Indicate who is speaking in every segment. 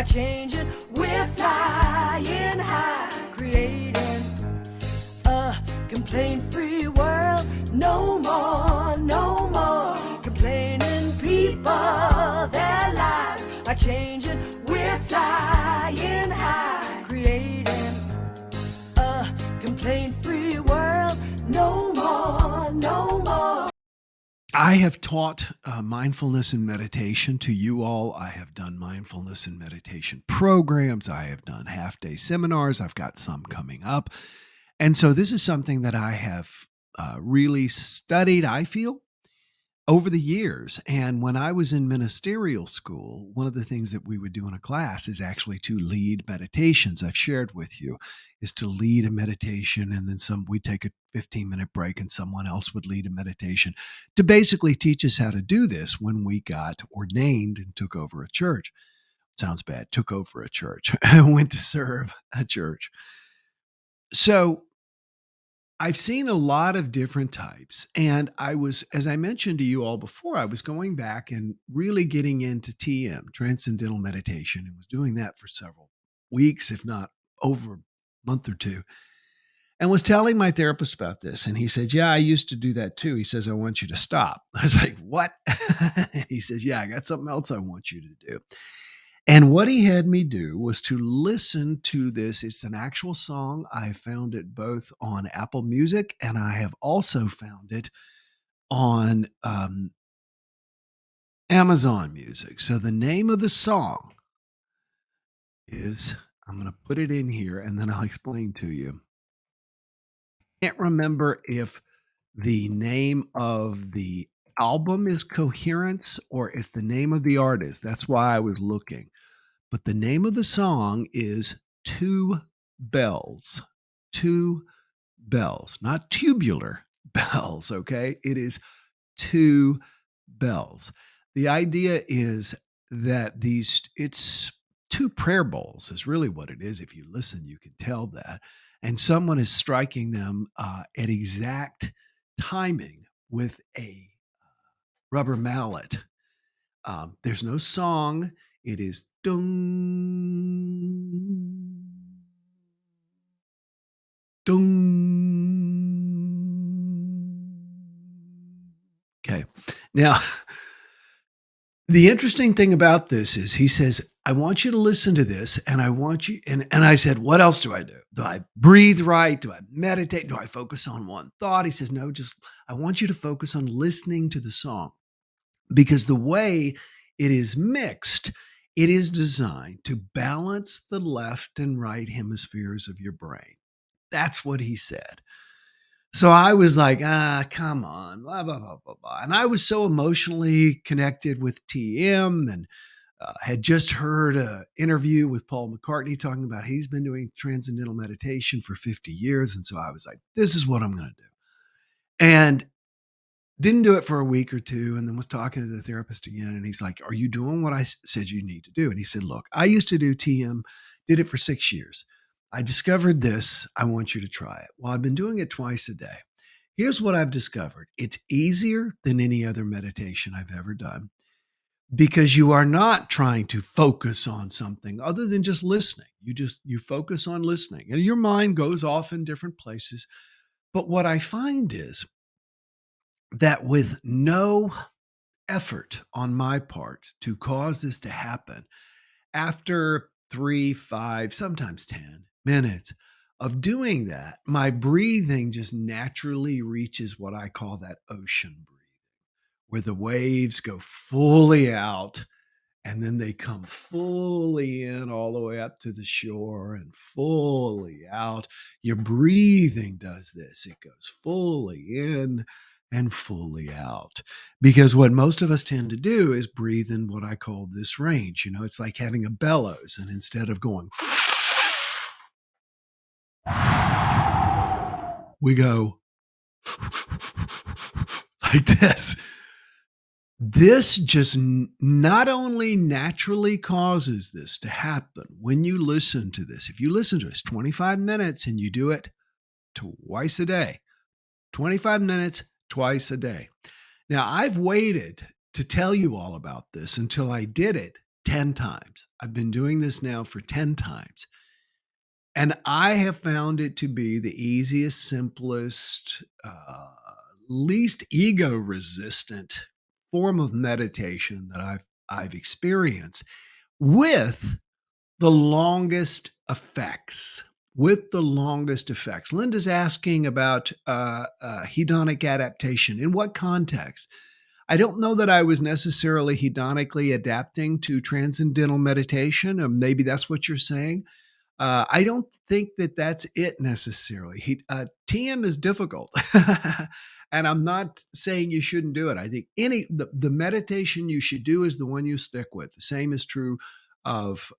Speaker 1: changing. We're flying high, creating a complaint-free world. No more, no more complaining. People, their lives are changing. We're flying high, creating a complaint-free world. No more, no more.
Speaker 2: I have taught mindfulness and meditation to you all. I have done mindfulness and meditation programs. I have done half-day seminars. I've got some coming up. And so this is something that I have really studied, I feel, over the years. And when I was in ministerial school, one of the things that we would do in a class is actually to lead meditations. I've shared with you is to lead a meditation, and then we'd take a 15-minute break and someone else would lead a meditation to basically teach us how to do this when we got ordained and took over a church. Sounds bad. Took over a church. I went to serve a church. So I've seen a lot of different types. And as I mentioned to you all before, I was going back and really getting into TM, Transcendental Meditation, and was doing that for several weeks, if not over a month or two, and was telling my therapist about this. And he said, yeah, I used to do that too. He says, I want you to stop. I was like, what? He says, yeah, I got something else I want you to do. And what he had me do was to listen to this. It's an actual song. I found it both on Apple Music, and I have also found it on Amazon Music. So the name of the song is, I'm going to put it in here and then I'll explain to you. Can't remember if the name of the album is Coherence or if the name of the artist. That's why I was looking. But the name of the song is Two Bells. Two Bells, not tubular bells, okay? It is two bells. The idea is that it's two prayer bowls is really what it is. If you listen, you can tell that. And someone is striking them at exact timing with a rubber mallet. There's no song. It is dung, dung. Okay. Now, the interesting thing about this is he says, I want you to listen to this, and I want you, and I said, what else do I do? Do I breathe right? Do I meditate? Do I focus on one thought? He says, no, I want you to focus on listening to the song, because the way it is mixed, it is designed to balance the left and right hemispheres of your brain. That's what he said. So I was like, come on, blah, blah, blah, blah, blah. And I was so emotionally connected with TM and had just heard an interview with Paul McCartney talking about he's been doing transcendental meditation for 50 years. And so I was like, this is what I'm going to do. And didn't do it for a week or two, and then was talking to the therapist again. And he's like, are you doing what I said you need to do? And he said, look, I used to do TM, did it for 6 years. I discovered this. I want you to try it. Well, I've been doing it twice a day. Here's what I've discovered. It's easier than any other meditation I've ever done because you are not trying to focus on something other than just listening. You focus on listening, and your mind goes off in different places. But what I find is that with no effort on my part to cause this to happen, after 3, 5, sometimes 10 minutes of doing that, my breathing just naturally reaches what I call that ocean breathing, where the waves go fully out and then they come fully in all the way up to the shore and fully out. Your breathing does this. It goes fully in and fully out. Because what most of us tend to do is breathe in what I call this range. It's like having a bellows, and instead of going, we go like this. This just not only naturally causes this to happen when you listen to this. If you listen to this 25 minutes and you do it twice a day, 25 minutes, twice a day. Now, I've waited to tell you all about this until I did it 10 times. I've been doing this now for 10 times. And I have found it to be the easiest, simplest, least ego resistant form of meditation that I've experienced with the longest effects. With the longest effects. Linda's asking about hedonic adaptation. In what context? I don't know that I was necessarily hedonically adapting to transcendental meditation. Or maybe that's what you're saying. I don't think that that's it necessarily. TM is difficult. And I'm not saying you shouldn't do it. I think the meditation you should do is the one you stick with. The same is true of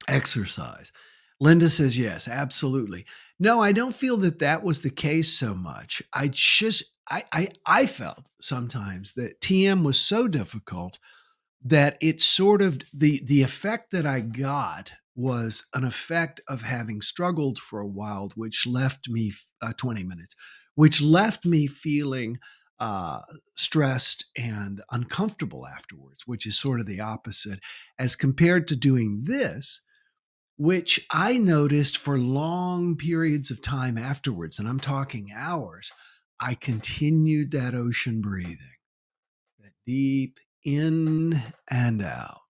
Speaker 2: exercise. Linda says, yes, absolutely. No, I don't feel that that was the case so much. I felt sometimes that TM was so difficult that it sort of, the effect that I got was an effect of having struggled for a while, which left me 20 minutes, which left me feeling stressed and uncomfortable afterwards, which is sort of the opposite as compared to doing this, which I noticed for long periods of time afterwards, and I'm talking hours. I continued that ocean breathing, that deep in and out,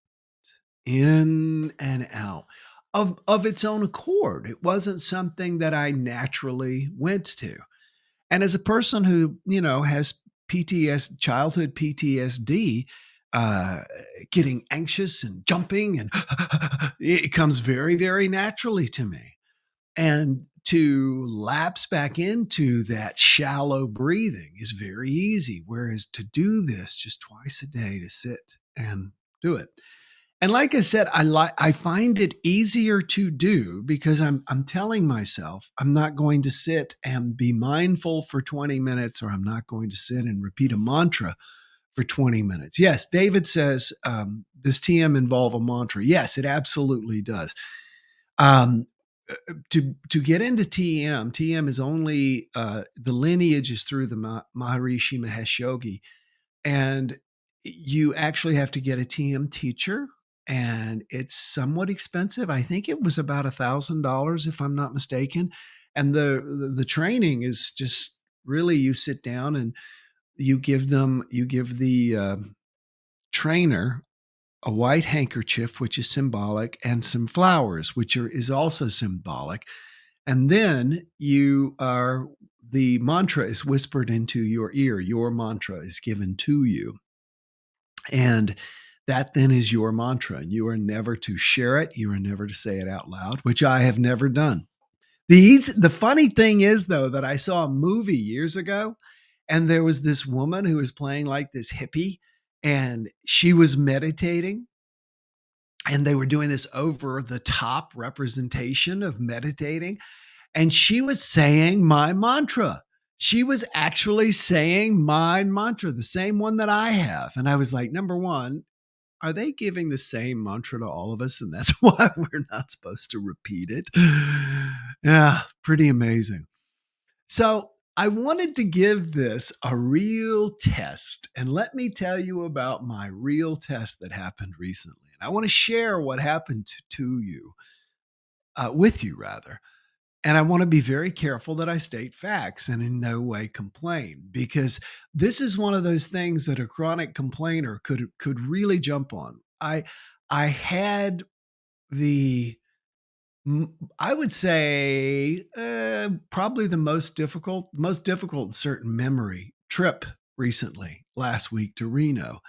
Speaker 2: in and out of its own accord. It wasn't something that I naturally went to. And as a person who, has childhood PTSD, uh, getting anxious and jumping, and it comes very, very naturally to me. And to lapse back into that shallow breathing is very easy. Whereas to do this just twice a day, to sit and do it. And like I said, I find it easier to do because I'm telling myself I'm not going to sit and be mindful for 20 minutes, or I'm not going to sit and repeat a mantra for 20 minutes. Yes, David says, does TM involve a mantra? Yes, it absolutely does. Um, to get into TM is only the lineage is through the Maharishi Mahesh Yogi, and you actually have to get a TM teacher, and it's somewhat expensive. I think it was about $1,000 if I'm not mistaken. And the training is just really, you sit down and you give the trainer a white handkerchief, which is symbolic, and some flowers, which is also symbolic. And then the mantra is whispered into your ear. Your mantra is given to you. And that then is your mantra. And you are never to share it. You are never to say it out loud, which I have never done. The funny thing is, though, that I saw a movie years ago, and there was this woman who was playing like this hippie, and she was meditating, and they were doing this over the top representation of meditating. And she was saying my mantra. She was actually saying my mantra, the same one that I have. And I was like, number one, are they giving the same mantra to all of us? And that's why we're not supposed to repeat it. Yeah, pretty amazing. So I wanted to give this a real test. And let me tell you about my real test that happened recently. And I want to share what happened to you, with you rather. And I want to be very careful that I state facts and in no way complain, because this is one of those things that a chronic complainer could really jump on. I had the I would say probably the most difficult in certain memory trip recently last week to Reno.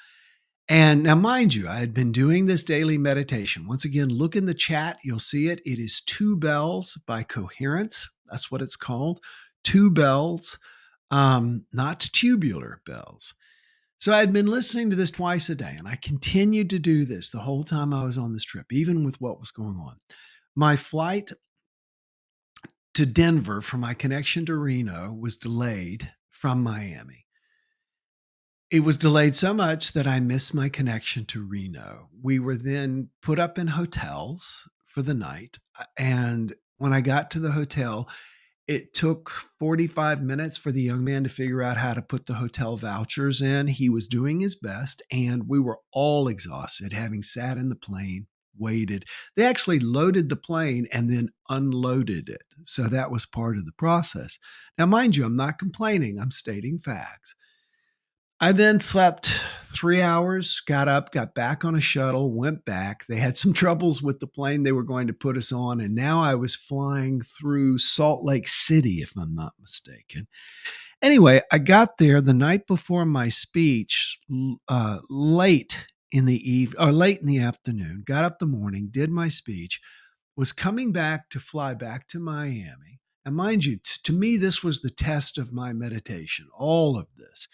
Speaker 2: And now, mind you, I had been doing this daily meditation. Once again, look in the chat. You'll see it. It is Two Bells by Coherence. That's what it's called. Two Bells, not tubular bells. So I'd been listening to this twice a day, and I continued to do this the whole time I was on this trip, even with what was going on. My flight to Denver for my connection to Reno was delayed from Miami. It was delayed so much that I missed my connection to Reno. We were then put up in hotels for the night. And when I got to the hotel, It took 45 minutes for the young man to figure out how to put the hotel vouchers in. He was doing his best, and we were all exhausted, having sat in the plane, waited. They actually loaded the plane and then unloaded it. So that was part of the process. Now, mind you, I'm not complaining. I'm stating facts. I then slept 3 hours, got up, got back on a shuttle, went back. They had some troubles with the plane they were going to put us on, and now I was flying through Salt Lake City, if I'm not mistaken. Anyway, I got there the night before my speech, late in the late in the afternoon, got up the morning, did my speech, was coming back to fly back to Miami. And mind you, to me, this was the test of my meditation, all of this.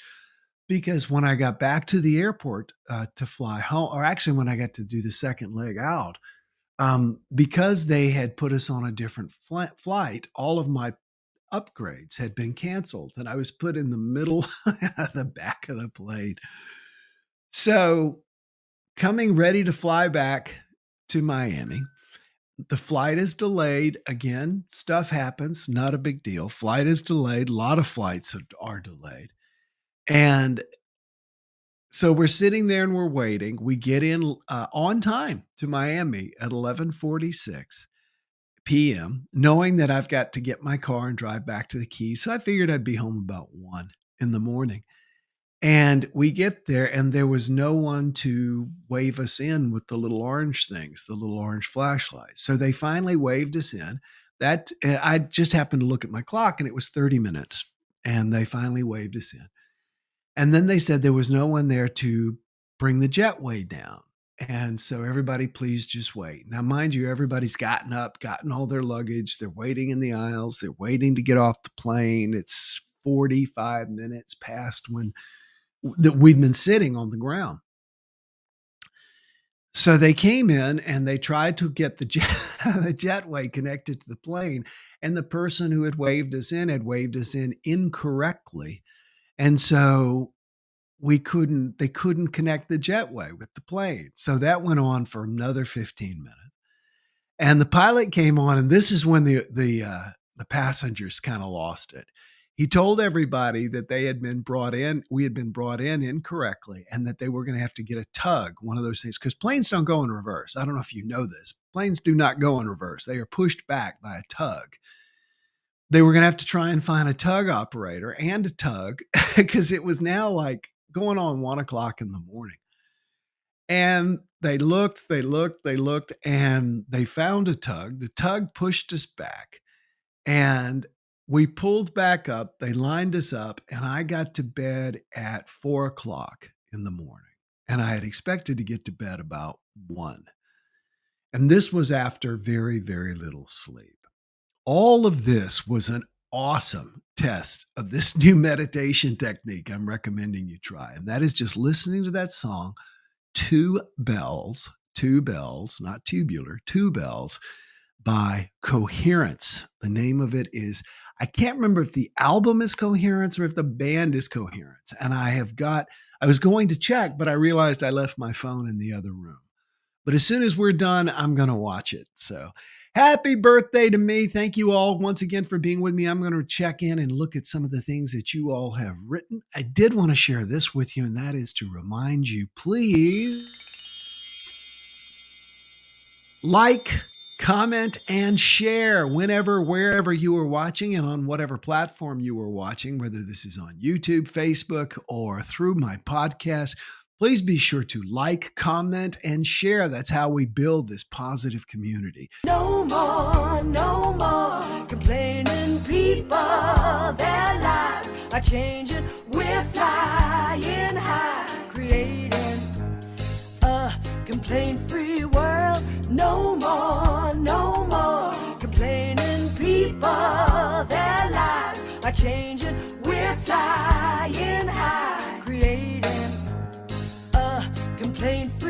Speaker 2: Because when I got back to the airport to fly home, or actually when I got to do the second leg out, because they had put us on a different flight, all of my upgrades had been canceled, and I was put in the middle of the back of the plane. So coming ready to fly back to Miami, the flight is delayed. Again, stuff happens, not a big deal. Flight is delayed. A lot of flights are delayed. And so we're sitting there and we're waiting. We get in on time to Miami at 11:46 p.m., knowing that I've got to get my car and drive back to the Keys. So I figured I'd be home about 1 in the morning. And we get there and there was no one to wave us in with the little orange things, the little orange flashlights. So they finally waved us in. That I just happened to look at my clock and it was 30 minutes. And they finally waved us in. And then they said there was no one there to bring the jetway down. And so everybody, please just wait. Now, mind you, everybody's gotten up, gotten all their luggage. They're waiting in the aisles. They're waiting to get off the plane. It's 45 minutes past when we've been sitting on the ground. So they came in and they tried to get the jetway connected to the plane. And the person who had waved us in incorrectly. And so they couldn't connect the jetway with the plane. So that went on for another 15 minutes. And the pilot came on, and this is when the passengers kind of lost it. He told everybody that we had been brought in incorrectly, and that they were going to have to get a tug, one of those things, because planes don't go in reverse. I don't know if you know this. Planes do not go in reverse. They are pushed back by a tug. They were going to have to try and find a tug operator and a tug because it was now like going on 1 o'clock in the morning. And they looked, and they found a tug. The tug pushed us back and we pulled back up. They lined us up and I got to bed at 4 o'clock in the morning. And I had expected to get to bed about 1. And this was after very, very little sleep. All of this was an awesome test of this new meditation technique I'm recommending you try. And that is just listening to that song, Two Bells, not tubular, Two Bells by Coherence. The name of it is, I can't remember if the album is Coherence or if the band is Coherence. And I was going to check, but I realized I left my phone in the other room. But as soon as we're done, I'm going to watch it. So happy birthday to me. Thank you all once again for being with me. I'm going to check in and look at some of the things that you all have written. I did want to share this with you, and that is to remind you, please like, comment, and share wherever you are watching and on whatever platform you are watching, whether this is on YouTube, Facebook, or through my podcast. Please be sure to like, comment, and share. That's how we build this positive community.
Speaker 1: No more complaining people. Their lives are changing. We're flying high, creating a complaint-free world. No more complaining people. Their lives are changing. We're flying high, creating a complaint-free